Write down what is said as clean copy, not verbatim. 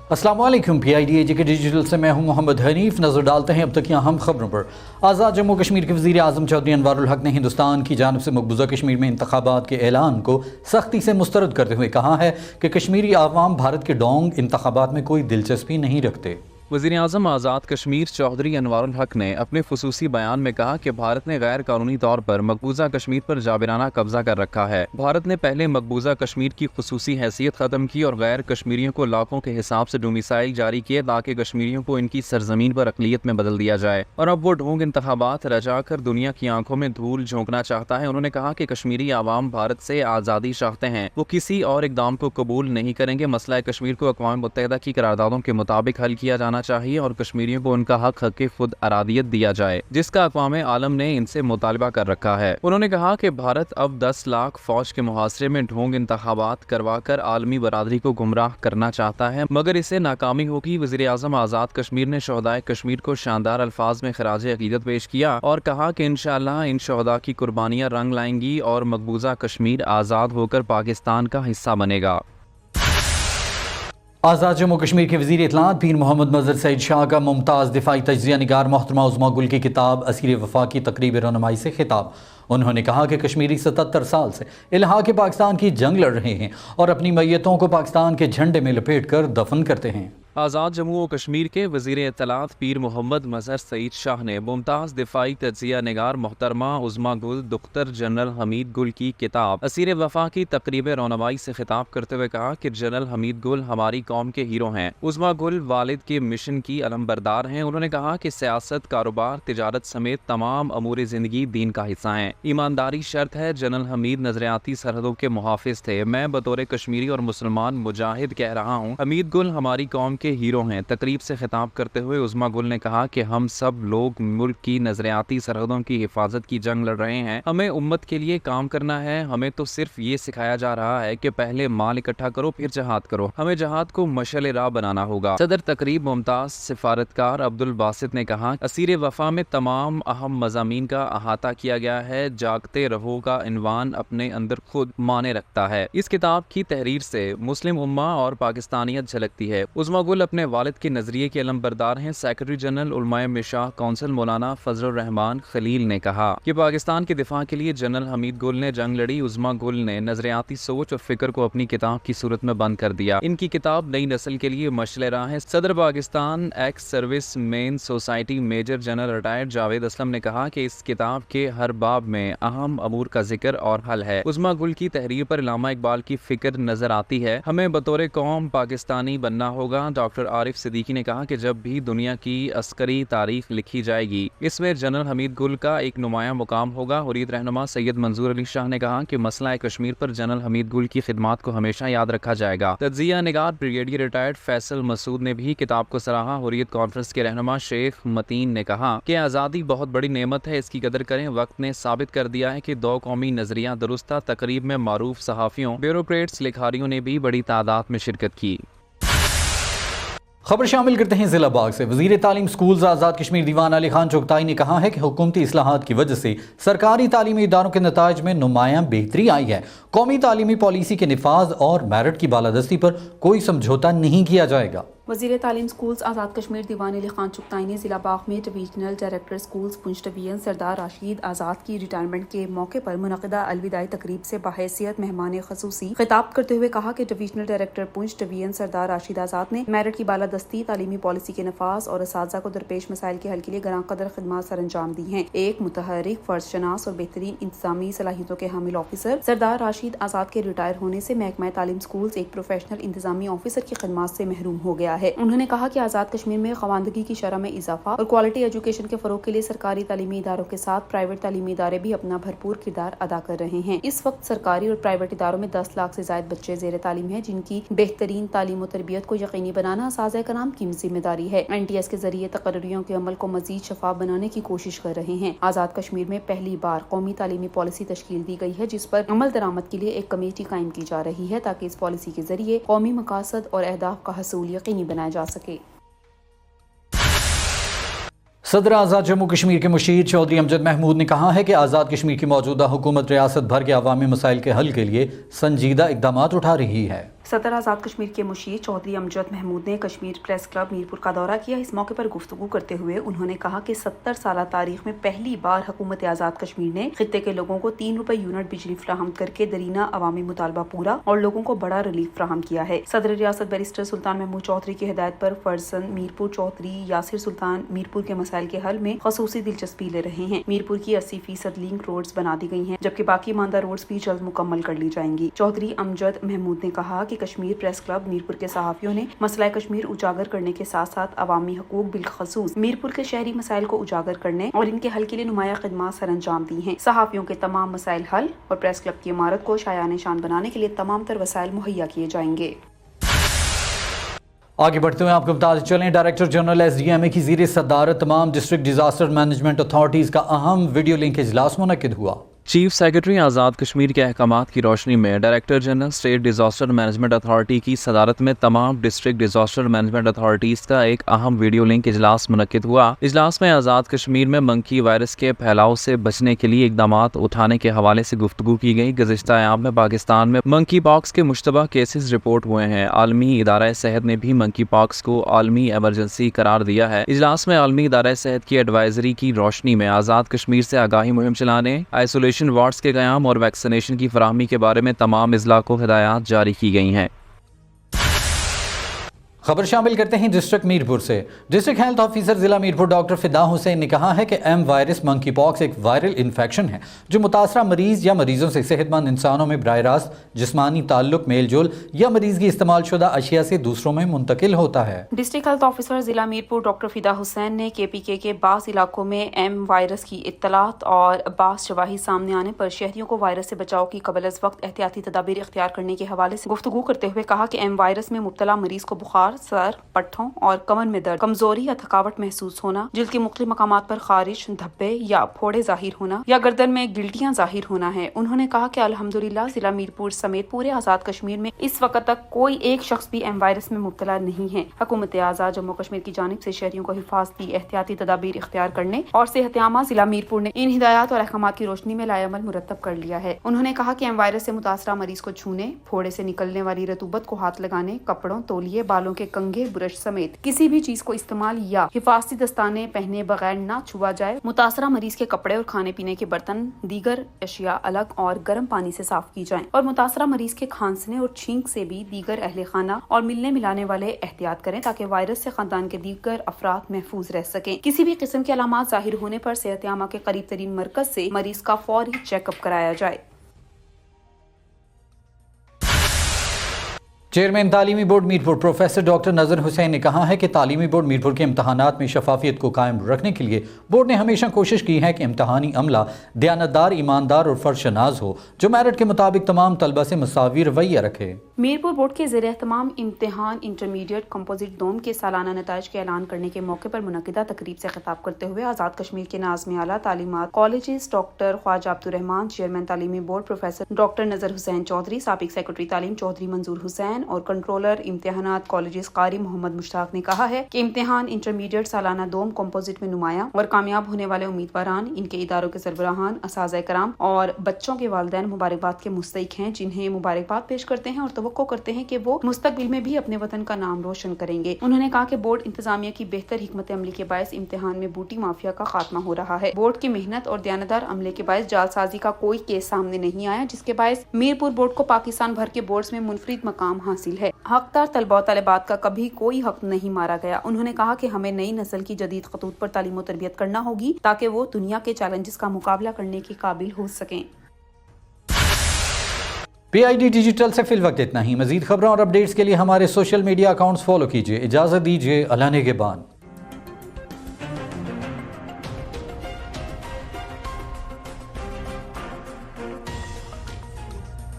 अस्सलाम वालेकुम। PIDAG के डिजिटल से मैं हूं मोहम्मद हनीफ। नजर डालते हैं अब तक यहाँ हम खबरों पर। आज़ाद जम्मू कश्मीर के वज़ीर आज़म चौधरी अनवारुल हक ने हिंदुस्तान की जानिब से मकबूजा कश्मीर में इंतखाबात के ऐलान को सख्ती से मुस्तरद करते हुए कहा है कि कश्मीरी आवाम भारत के डोंग इंतखाबात में कोई दिलचस्पी नहीं रखते। वज़ीर आज़म आज़ाद कश्मीर चौधरी अनवारुल हक ने अपने ख़ुसूसी बयान में कहा कि भारत ने गैर कानूनी तौर पर मकबूजा कश्मीर पर जाबिराना कब्जा कर रखा है। भारत ने पहले मकबूजा कश्मीर की ख़ुसूसी हैसियत ख़त्म की और गैर कश्मीरियों को लाखों के हिसाब से डोमिसाइल जारी किए ताकि कश्मीरियों को इनकी सरजमीन पर अक़लियत में बदल दिया जाए, और अब वो ढोंग इंतखाबात रचाकर दुनिया की आंखों में धूल झोंकना चाहता है। उन्होंने कहा कि कश्मीरी आवाम भारत से आज़ादी चाहते हैं, वो किसी और इक़दाम को कबूल नहीं करेंगे। मसला कश्मीर को अक़वाम मुत्तहिदा की करारदादों के मुताबिक हल किया जाना चाहिए और कश्मीरियों को उनका हक खुद अरादियत दिया जाए, जिसका अक़वाम आलम ने इनसे मुतालबा कर रखा है। उन्होंने कहा कि भारत अब 10 लाख फौज के मुहासरे में ढोंग इंतखाबात करवाकर आलमी बरादरी को गुमराह करना चाहता है, मगर इसे नाकामी होगी। वज़ीर आज़म आज़ाद कश्मीर ने शहदाए कश्मीर को शानदार अल्फाज में खराज अकीदत पेश किया और कहा कि इंशाअल्लाह इन शहदा की कुर्बानियाँ रंग लाएंगी और मकबूजा कश्मीर आज़ाद होकर पाकिस्तान का हिस्सा बनेगा। आज़ाद जम्मू कश्मीर के वज़ीर इत्तलात पीर मोहम्मद मज़हर सईद शाह का मुमताज़ दिफाई तज्ज़िया निगार मोहतरमा उज़्मा गुल की किताब असीर वफा की तकरीब रनमाई से खिताब। उन्होंने कहा कि कश्मीरी 77 साल से इल्हाक़ पाकिस्तान की जंग लड़ रहे हैं और अपनी मैयतों को पाकिस्तान के झंडे में लपेट कर दफन करते हैं। आज़ाद जम्मू व कश्मीर के वज़ीर इत्तलात पीर मोहम्मद मज़हर सईद शाह ने मुमताज़ दिफाई तज्ज़िया निगार मोहतरमा उज़्मा गुल दुख्तर जनरल हमीद गुल की किताब असीर वफा की तकरीब रौनमाई से खिताब करते हुए कहा कि जनरल हमीद गुल हमारी कौम के हीरो हैं। उज़्मा गुल वालिद के मिशन की अलमबरदार हैं। उन्होंने कहा कि सियासत, कारोबार, तिजारत समेत तमाम अमूर ज़िंदगी दीन का हिस्सा हैं। ईमानदारी शर्त है। जनरल हमीद नजरियाती सरहदों के मुहाफिज थे। मैं बतौर कश्मीरी और मुसलमान मुजाहिद कह रहा हूँ, हमीद गुल हमारी कौम के हीरो हैं। तकरीब से खिताब करते हुए उज़्मा गुल ने कहा कि हम सब लोग मुल्क की नजरियाती सरहदों की हिफाजत की जंग लड़ रहे हैं। हमें उम्मत के लिए काम करना है। हमें तो सिर्फ ये सिखाया जा रहा है कि पहले माल इकट्ठा करो फिर जहाद करो। हमें जहाद को मशअल राह बनाना होगा। सदर तकरीब मुमताज सिफारतकार अब्दुल बासित ने कहा, असीर वफा में तमाम अहम मज़ामीन का अहाता किया गया है। जागते रहो का इन्वान अपने अंदर खुद माने रखता है। इस किताब की तहरीर से मुस्लिम उम्मा और पाकिस्तानियत झलकती है। उज़्मा गुल अपने वालिद के नजरिए के अलमबरदार हैं। सेक्रेटरी जनरल उलमाए मिशाह काउंसिल मौलाना फजलुर रहमान खलील ने कहा कि पाकिस्तान के दिफा के लिए जनरल हमीद गुल ने जंग लड़ी। उज़्मा गुल ने नजरियाती सोच और फिक्र को अपनी किताब की सूरत में बंद कर दिया। इनकी किताब नई नस्ल के लिए मशअल राह है। सदर Pakistan ex servicemen society major general retired Javed Aslam ने कहा कि इस किताब के हर बाब में अहम अमूर का जिक्र और हल है। उज़्मा गुल की तहरीर पर इल्लामा इकबाल की फिक्र नजर आती है। हमें बतौर कौम पाकिस्तानी बनना होगा। डॉक्टर आरिफ सिद्दीकी ने कहा कि जब भी दुनिया की अस्करी तारीख लिखी जाएगी, इसमें जनरल हमीद गुल का एक नुमाया मुकाम होगा। हुर्रियत रहनुमा सैयद मंजूर अली शाह ने कहा कि मसला कश्मीर पर जनरल हमीद गुल की खिदमात को हमेशा याद रखा जाएगा। तज्जिया निगार ब्रिगेडियर रिटायर्ड फैसल मसूद ने भी किताब को सराहा। हुर्रियत कॉन्फ्रेंस के रहनुमा शेख मतीन ने कहा कि आज़ादी बहुत बड़ी नेमत है, इसकी कदर करें। वक्त ने साबित कर दिया है कि दो कौमी नजरिया दुरुस्त था। तकरीब में मारूफ सहाफ़ियों, ब्यूरोक्रेट्स, लिखारियों ने भी बड़ी तादाद में शिरकत की। खबर शामिल करते हैं जिला बाग से। वज़ीर तालीम स्कूल्स आज़ाद कश्मीर दीवान अली खान चुगताई ने कहा है कि हुकूमती इस्लाहात की वजह से सरकारी तालीमी इदारों के नताइज में नुमायां बेहतरी आई है। कौमी तालीमी पॉलिसी के निफाज और मेरिट की बालादस्ती पर कोई समझौता नहीं किया जाएगा। वज़ीर तालीम स्कूल्स आज़ाद कश्मीर दीवान अली खान चुगताई ने जिला बाग में divisional director schools Poonch division Sardar Rashid Azad की रिटायरमेंट के मौके पर मुनक़िदा अलविदाई तकरीब से बहैसियत मेहमान खसूसी खिताब करते हुए कहा कि divisional director Poonch division Sardar Rashid आज़ाद ने मेरिट की बालादस्ती, तालीमी पॉलिसी के नफाज और असातिज़ा को दरपेश मसाइल के हल के लिए गरां कदर खिदमात सर अंजाम दी हैं। एक मुतहरिक, फर्ज शनास और बेहतरीन इंतजामी सलाहियतों के हामिल ऑफिसर सरदार राशिद आज़ाद के रिटायर होने से महकमा तालीम स्कूल्स एक प्रोफेशनल इंतजामी ऑफिसर की खिदमात से महरूम हो गया है। उन्होंने कहा कि आज़ाद कश्मीर में खवानदगी की शरह में इजाफा और क्वालिटी एजुकेशन के फरोग के लिए सरकारी तालीमी इदारों के साथ प्राइवेट तालीमी इदारे भी अपना भरपूर किरदार अदा कर रहे हैं। इस वक्त सरकारी और प्राइवेट इदारों में 10 लाख से ज्यादा बच्चे ज़ेर तालीम हैं, जिनकी बेहतरीन तालीम और तरबियत को यकीनी बनाना असातिज़ा कराम की जिम्मेदारी है। NTS के जरिए तकर्रियों के अमल को मजीद शफाफ बनाने की कोशिश कर रहे हैं। आज़ाद कश्मीर में पहली बार कौमी तालीमी पॉलिसी तश्कील दी गई है, जिस पर अमल दरामद के लिए एक कमेटी कायम की जा रही है ताकि इस पॉलिसी के जरिए कौमी मकासद और अहदाफ का हसूल यकीनी बनाया जा सके। صدر آزاد جموں کشمیر کے مشیر چودھری امجد محمود نے کہا ہے کہ آزاد کشمیر کی موجودہ حکومت ریاست بھر کے عوامی مسائل کے حل کے لیے سنجیدہ اقدامات اٹھا رہی ہے۔ صدر آزاد کشمیر کے مشیر چودھری امجد محمود نے کشمیر پریس کلب میرپور کا دورہ کیا۔ اس موقع پر گفتگو کرتے ہوئے انہوں نے کہا کہ 70 سالہ تاریخ میں پہلی بار حکومت آزاد کشمیر نے خطے کے لوگوں کو 3 روپے یونٹ بجلی فراہم کر کے درینہ عوامی مطالبہ پورا اور لوگوں کو بڑا ریلیف فراہم کیا ہے۔ صدر ریاست بیرسٹر سلطان محمود چودھری کی ہدایت پر فرزند میرپور چودھری یاسر سلطان میرپور کے مسائل کے حل میں خصوصی دلچسپی لے رہے ہیں۔ میرپور کی 80% لنک روڈز بنا دی گئی ہیں، جبکہ باقی ماندہ روڈز بھی جلد مکمل کر لی جائیں گی۔ چودھری امجد محمود نے کہا کہ کشمیر پریس کلب میرپور کے صحافیوں نے مسئلہ کشمیر اجاگر کرنے کے ساتھ ساتھ عوامی حقوق بالخصوص میرپور کے شہری مسائل کو اجاگر کرنے اور ان کے حل کے لیے نمایاں خدمات سر انجام دی ہیں۔ صحافیوں کے تمام مسائل حل اور پریس کلب کی عمارت کو شایان شان بنانے کے لیے تمام تر وسائل مہیا کیے جائیں گے۔ آگے بڑھتے ہوئے آپ کو بتاتے چلیں، ڈائریکٹر جنرل SDMA کی زیر صدارت تمام ڈسٹرکٹ ڈیزاسٹر مینجمنٹ اتھارٹیز کا اہم ویڈیو لنک اجلاس منعقد ہوا۔ چیف سیکرٹری آزاد کشمیر کے احکامات کی روشنی میں director general state disaster management authority کی صدارت میں تمام ڈسٹرکٹ ڈیزاسٹر مینجمنٹ اتھارٹیز کا ایک اہم ویڈیو لنک اجلاس منعقد ہوا۔ اجلاس میں آزاد کشمیر میں منکی وائرس کے پھیلاؤ سے بچنے کے لیے اقدامات اٹھانے کے حوالے سے گفتگو کی گئی۔ گزشتہ ایام میں پاکستان میں منکی پاکس کے مشتبہ کیسز رپورٹ ہوئے ہیں۔ عالمی ادارہ صحت نے بھی منکی پاکس کو عالمی ایمرجنسی قرار دیا ہے۔ اجلاس میں عالمی ادارہ صحت کی ایڈوائزری کی روشنی میں آزاد کشمیر سے آگاہی مہم چلانے، آئسولیشن وارڈز کے قیام اور ویکسینیشن کی فراہمی کے بارے میں تمام اضلاع کو ہدایات جاری کی گئی ہیں۔ خبر شامل کرتے ہیں ڈسٹرکٹ میرپور سے۔ ڈسٹرکٹ ہیلتھ آفیسر ضلع میرپور ڈاکٹر فدا حسین نے کہا ہے کہ ایم وائرس منکی پاکس ایک وائرل انفیکشن ہے جو متاثرہ مریض یا مریضوں سے صحت مند انسانوں میں براہ راست جسمانی تعلق، میل جول یا مریض کی استعمال شدہ اشیاء سے دوسروں میں منتقل ہوتا ہے۔ ڈسٹرکٹ ہیلتھ آفیسر ضلع میرپور ڈاکٹر فدا حسین نے KPK کے بعض علاقوں میں ایم وائرس کی اطلاعات اور بعض شواہد سامنے آنے پر شہریوں کو وائرس سے بچاؤ کی قبل از وقت احتیاطی تدابیر اختیار کرنے کے حوالے سے گفتگو کرتے ہوئے کہا کہ ایم وائرس میں مبتلا مریض کو بخار، سر، پٹھوں اور کمر میں درد، کمزوری یا تھکاوٹ محسوس ہونا، جلد کے مختلف مقامات پر خارش، دھبے یا پھوڑے ظاہر ہونا یا گردن میں گلٹیاں ظاہر ہونا ہے۔ انہوں نے کہا کہ الحمدللہ ضلع میرپور سمیت پورے آزاد کشمیر میں اس وقت تک کوئی ایک شخص بھی ایم وائرس میں مبتلا نہیں ہے۔ حکومت آزاد جموں کشمیر کی جانب سے شہریوں کو حفاظتی احتیاطی تدابیر اختیار کرنے اور صحت عامہ ضلع میرپور نے ان ہدایات اور احکامات کی روشنی میں لائے عمل مرتب کر لیا ہے۔ انہوں نے کہا کہ ایم وائرس سے متاثرہ مریض کو چھونے، پھوڑے سے نکلنے والی رطوبت کو ہاتھ لگانے، کپڑوں، تولیے، بالوں کے کنگھے، برش سمیت کسی بھی چیز کو استعمال یا حفاظتی دستانے پہنے بغیر نہ چھوا جائے۔ متاثرہ مریض کے کپڑے اور کھانے پینے کے برتن، دیگر اشیاء الگ اور گرم پانی سے صاف کی جائیں اور متاثرہ مریض کے کھانسنے اور چھینک سے بھی دیگر اہل خانہ اور ملنے ملانے والے احتیاط کریں تاکہ وائرس سے خاندان کے دیگر افراد محفوظ رہ سکیں۔ کسی بھی قسم کے علامات ظاہر ہونے پر صحت عامہ کے قریب ترین مرکز سے مریض کا فوری چیک اپ کرایا جائے۔ چیئرمین تعلیمی بورڈ میرپور پروفیسر ڈاکٹر نذر حسین نے کہا ہے کہ تعلیمی بورڈ میرپور کے امتحانات میں شفافیت کو قائم رکھنے کے لیے بورڈ نے ہمیشہ کوشش کی ہے کہ امتحانی عملہ دیانتدار، ایماندار اور فرشناز ہو جو میرٹ کے مطابق تمام طلبہ سے مساوی رویہ رکھے۔ میرپور بورڈ کے زیر اہتمام امتحان انٹرمیڈیٹ کمپوزٹ دوم کے سالانہ نتائج کے اعلان کرنے کے موقع پر منعقدہ تقریب سے خطاب کرتے ہوئے آزاد کشمیر کے ناظم اعلیٰ تعلیمات کالجز ڈاکٹر خواجہ عبدالرحمان، چیئرمین تعلیمی بورڈ پروفیسر ڈاکٹر نذر حسین چودھری، سابق سیکرٹری تعلیم چودھری منظور حسین اور کنٹرولر امتحانات کالجز قاری محمد مشتاق نے کہا ہے کہ امتحان انٹرمیڈیٹ سالانہ دوم کمپوزٹ میں نمایاں اور کامیاب ہونے والے امیدواران، ان کے اداروں کے سربراہان، اساتذہ کرام اور بچوں کے والدین مبارکباد کے مستحق ہیں، جنہیں مبارکباد پیش کرتے ہیں اور توقع کرتے ہیں کہ وہ مستقبل میں بھی اپنے وطن کا نام روشن کریں گے۔ انہوں نے کہا کہ بورڈ انتظامیہ کی بہتر حکمت عملی کے باعث امتحان میں بوٹی مافیا کا خاتمہ ہو رہا ہے۔ بورڈ کی محنت اور دیانتدار عملے کے باعث جعلسازی کا کوئی کیس سامنے نہیں آیا، جس کے باعث میرپور بورڈ کو پاکستان بھر کے بورڈز میں منفرد مقام حاصل ہے۔ حقدار طلباء و طالبات کا کبھی کوئی حق نہیں مارا گیا۔ انہوں نے کہا کہ ہمیں نئی نسل کی جدید خطوط پر تعلیم و تربیت کرنا ہوگی تاکہ وہ دنیا کے چیلنجز کا مقابلہ کرنے کے قابل ہو سکیں۔ PID ڈیجیٹل سے فی الوقت اتنا ہی۔ مزید خبروں اور اپڈیٹس کے لیے ہمارے سوشل میڈیا اکاؤنٹس فالو کیجیے۔ اجازت دیجیے، اللہ نگہبان۔